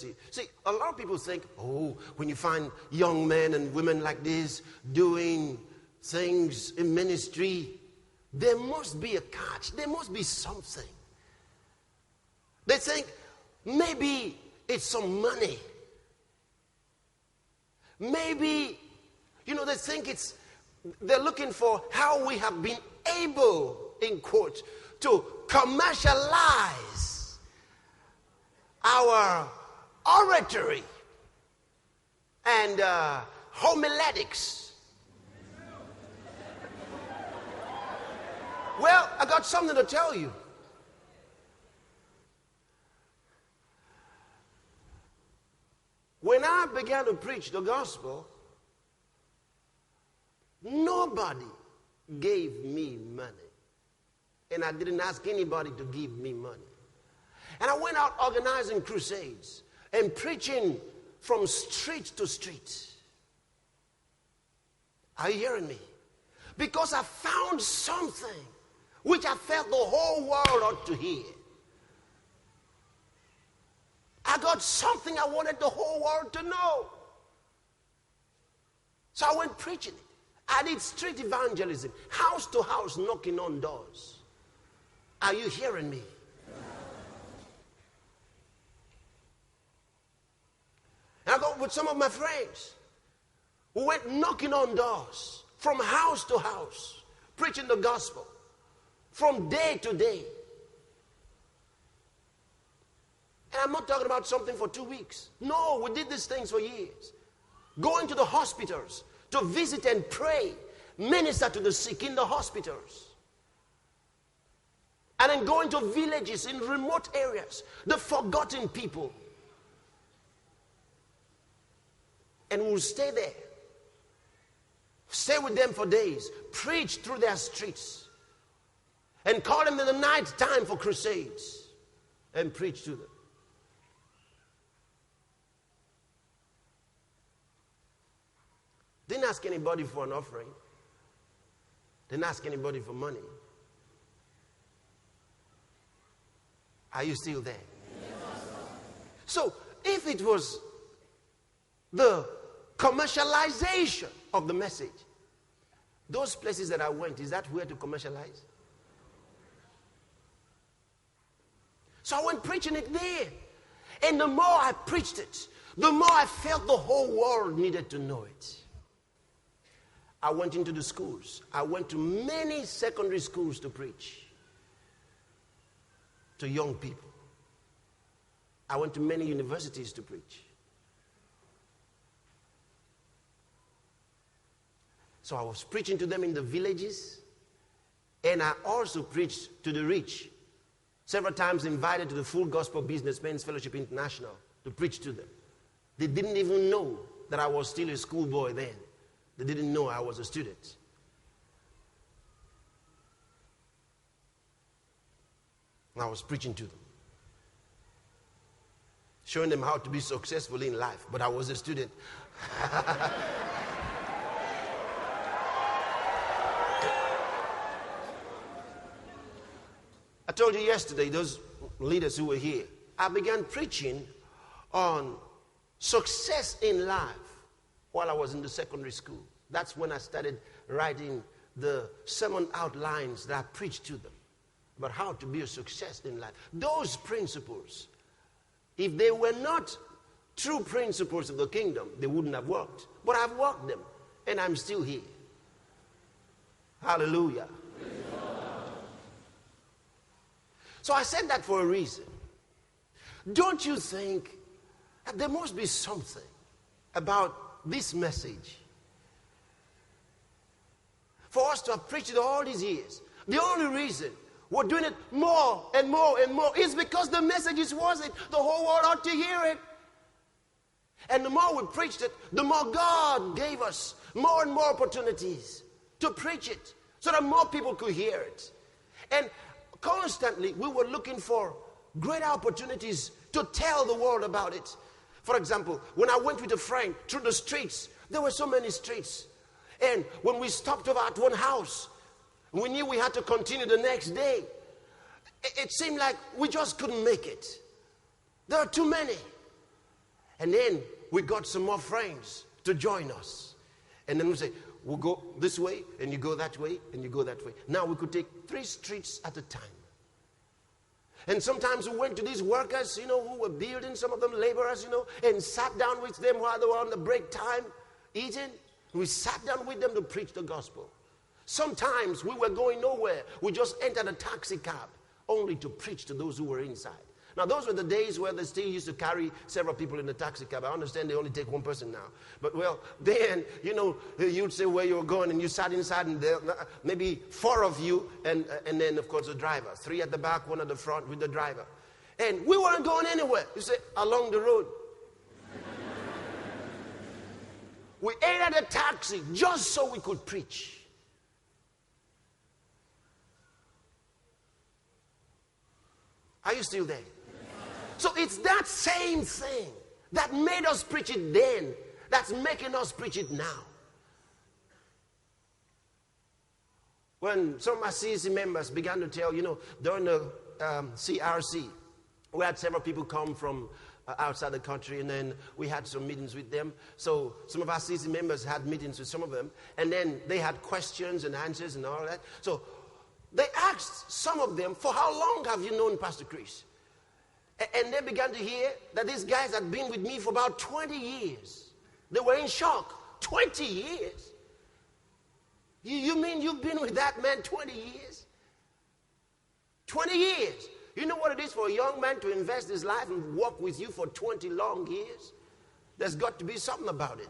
university. See, a lot of people think, oh, when you find young men and women like this doing things in ministry, there must be a catch. There must be something. They think maybe it's some money. Maybe, they think they're looking for how we have been able, in quotes, to commercialize our oratory and homiletics. Well, I got something to tell you. When I began to preach the gospel, nobody gave me money. And I didn't ask anybody to give me money. And I went out organizing crusades and preaching from street to street. Are you hearing me? Because I found something which I felt the whole world ought to hear. I got something I wanted the whole world to know. So I went preaching it. I did street evangelism, house to house, knocking on doors. Are you hearing me? And I got with some of my friends who went knocking on doors from house to house, preaching the gospel from day to day. And I'm not talking about something for 2 weeks. No, we did these things for years. Going to the hospitals to visit and pray, minister to the sick in the hospitals. And then going to villages in remote areas, the forgotten people. And we'll stay there. Stay with them for days. Preach through their streets. And call them in the night time for crusades. And preach to them. Didn't ask anybody for an offering. Didn't ask anybody for money. Are you still there? Yes. So, if it was the commercialization of the message, those places that I went, is that where to commercialize? So I went preaching it there. And the more I preached it, the more I felt the whole world needed to know it. I went into the schools. I went to many secondary schools to preach to young people. I went to many universities to preach. So I was preaching to them in the villages, and I also preached to the rich. Several times invited to the Full Gospel Businessmen's Fellowship International to preach to them. They didn't even know that I was still a schoolboy then. They didn't know I was a student. And I was preaching to them, showing them how to be successful in life. But I was a student. I told you yesterday, those leaders who were here, I began preaching on success in life while I was in the secondary school. That's when I started writing the sermon outlines that I preached to them about how to be a success in life. Those principles, if they were not true principles of the kingdom, they wouldn't have worked. But I've worked them, and I'm still here. Hallelujah. So I said that for a reason. Don't you think that there must be something about this message for us to have preached it all these years? The only reason we're doing it more and more and more is because the message is worth it. The whole world ought to hear it. And the more we preached it, the more God gave us more and more opportunities to preach it so that more people could hear it. And constantly we were looking for greater opportunities to tell the world about it. For example, when I went with a friend through the streets, there were so many streets. And when we stopped over at one house, we knew we had to continue the next day. It seemed like we just couldn't make it. There are too many. And then we got some more friends to join us. And then we say, we'll go this way, and you go that way, and you go that way. Now we could take 3 streets at a time. And sometimes we went to these workers, who were building, some of them laborers, and sat down with them while they were on the break time eating. We sat down with them to preach the gospel. Sometimes we were going nowhere. We just entered a taxi cab only to preach to those who were inside. Now, those were the days where they still used to carry several people in the taxi cab. I understand they only take 1 person now. But, then, you'd say where you were going, and you sat inside, and there, maybe 4 of you, and then, of course, the driver. 3 at the back, 1 at the front with the driver. And we weren't going anywhere. You say, along the road. We entered a taxi just so we could preach. Are you still there? So it's that same thing that made us preach it then that's making us preach it now. When some of my CC members began to tell, during the CRC, we had several people come from outside the country, and then we had some meetings with them. So some of our CC members had meetings with some of them, and then they had questions and answers and all that. So they asked some of them, for how long have you known Pastor Chris? And they began to hear that these guys had been with me for about 20 years. They were in shock. 20 years? You mean you've been with that man 20 years? 20 years. You know what it is for a young man to invest his life and walk with you for 20 long years? There's got to be something about it.